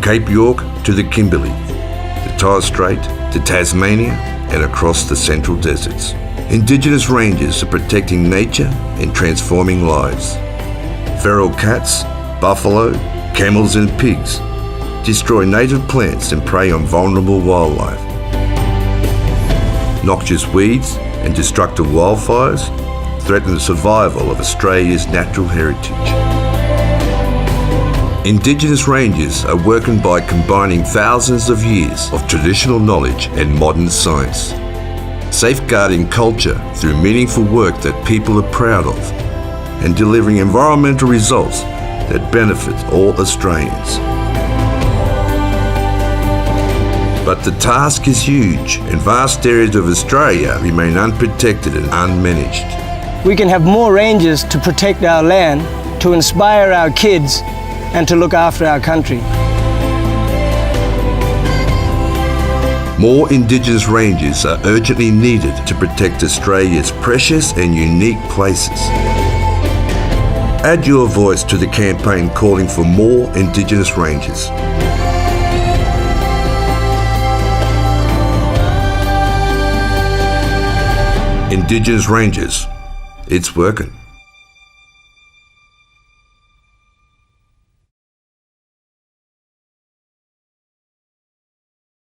Cape York to the Kimberley, the Torres Strait to Tasmania and across the Central Deserts. Indigenous rangers are protecting nature and transforming lives. Feral cats, buffalo, camels and pigs destroy native plants and prey on vulnerable wildlife. Noxious weeds and destructive wildfires threaten the survival of Australia's natural heritage. Indigenous rangers are working by combining thousands of years of traditional knowledge and modern science, safeguarding culture through meaningful work that people are proud of, and delivering environmental results that benefit all Australians. But the task is huge, and vast areas of Australia remain unprotected and unmanaged. We can have more rangers to protect our land, to inspire our kids, and to look after our country. More Indigenous rangers are urgently needed to protect Australia's precious and unique places. Add your voice to the campaign calling for more Indigenous rangers. Indigenous rangers, it's working.